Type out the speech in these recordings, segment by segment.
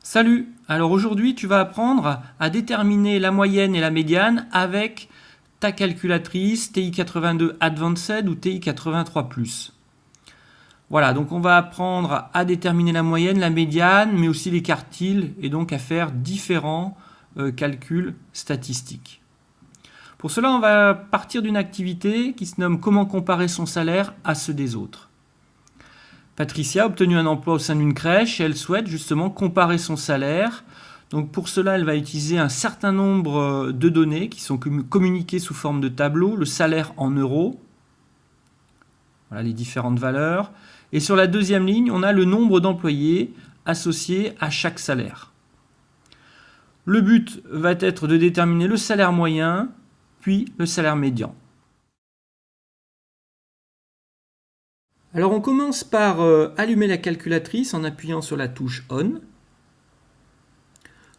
Salut! Alors aujourd'hui, tu vas apprendre à déterminer la moyenne et la médiane avec ta calculatrice TI-82 Advanced ou TI-83+. Voilà, donc on va apprendre à déterminer la moyenne, la médiane, mais aussi les quartiles et donc à faire différents calculs statistiques. Pour cela, on va partir d'une activité qui se nomme comment comparer son salaire à ceux des autres. Patricia a obtenu un emploi au sein d'une crèche et elle souhaite justement comparer son salaire. Donc pour cela, elle va utiliser un certain nombre de données qui sont communiquées sous forme de tableau, le salaire en euros, voilà les différentes valeurs. Et sur la deuxième ligne, on a le nombre d'employés associés à chaque salaire. Le but va être de déterminer le salaire moyen, puis le salaire médian. Alors on commence par allumer la calculatrice en appuyant sur la touche ON.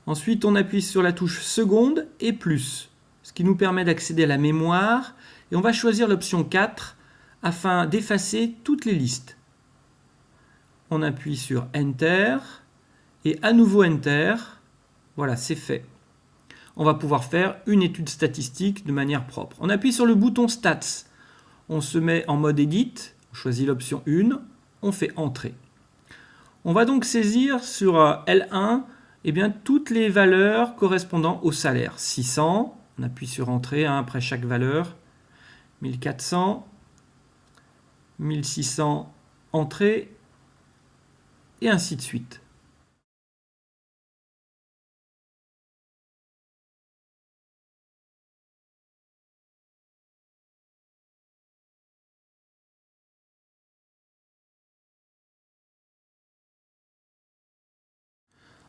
Ensuite on appuie sur la touche seconde et plus, ce qui nous permet d'accéder à la mémoire. Et on va choisir l'option 4 afin d'effacer toutes les listes. On appuie sur Enter et à nouveau Enter. Voilà, c'est fait. On va pouvoir faire une étude statistique de manière propre. On appuie sur le bouton Stats. On se met en mode Edit. On choisit l'option 1, on fait Entrée. On va donc saisir sur L1 toutes les valeurs correspondant au salaire. 600, on appuie sur Entrée après chaque valeur. 1400, 1600, Entrée, et ainsi de suite.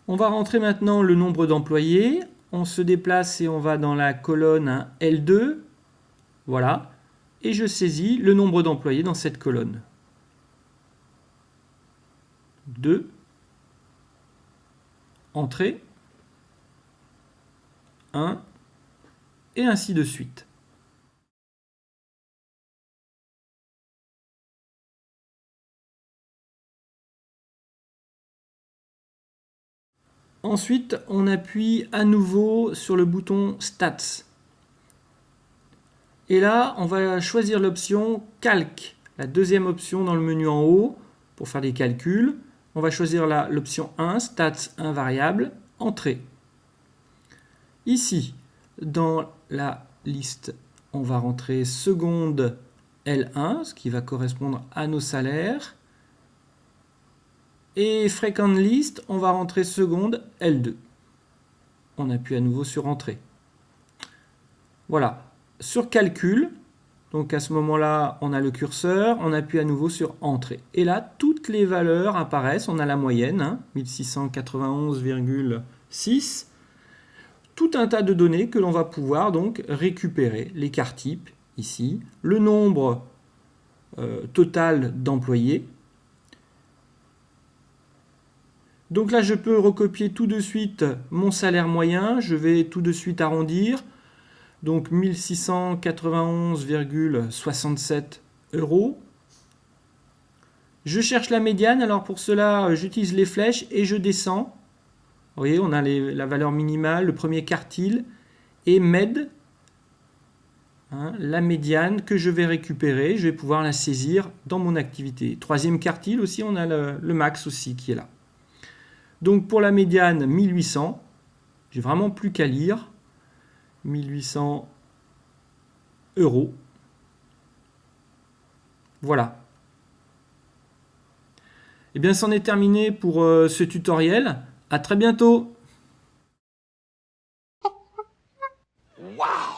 On va rentrer maintenant le nombre d'employés. On se déplace et on va dans la colonne L2. Voilà. Et je saisis le nombre d'employés dans cette colonne. 2. Entrée. 1. Et ainsi de suite. Ensuite, on appuie à nouveau sur le bouton Stats. Et là, on va choisir l'option Calque, la deuxième option dans le menu en haut pour faire des calculs. On va choisir l'option 1, Stats invariable, Entrée. Ici, dans la liste, on va rentrer seconde L1, ce qui va correspondre à nos salaires. Et Frequent List, on va rentrer seconde L2. On appuie à nouveau sur Entrée. Voilà. Sur Calcul, donc à ce moment-là, on a le curseur, on appuie à nouveau sur Entrée. Et là, toutes les valeurs apparaissent. On a la moyenne, 1691,6. Tout un tas de données que l'on va pouvoir donc récupérer. Les quarts types, ici. Le nombre total d'employés. Donc là, je peux recopier tout de suite mon salaire moyen. Je vais tout de suite arrondir. Donc 1691,67 €. Je cherche la médiane. Alors pour cela, j'utilise les flèches et je descends. Vous voyez, on a la valeur minimale, le premier quartile et med, la médiane que je vais récupérer. Je vais pouvoir la saisir dans mon activité. Troisième quartile aussi, on a le max aussi qui est là. Donc pour la médiane, 1800. J'ai vraiment plus qu'à lire. 1800 €. Voilà. Et bien, c'en est terminé pour ce tutoriel. À très bientôt. Wow!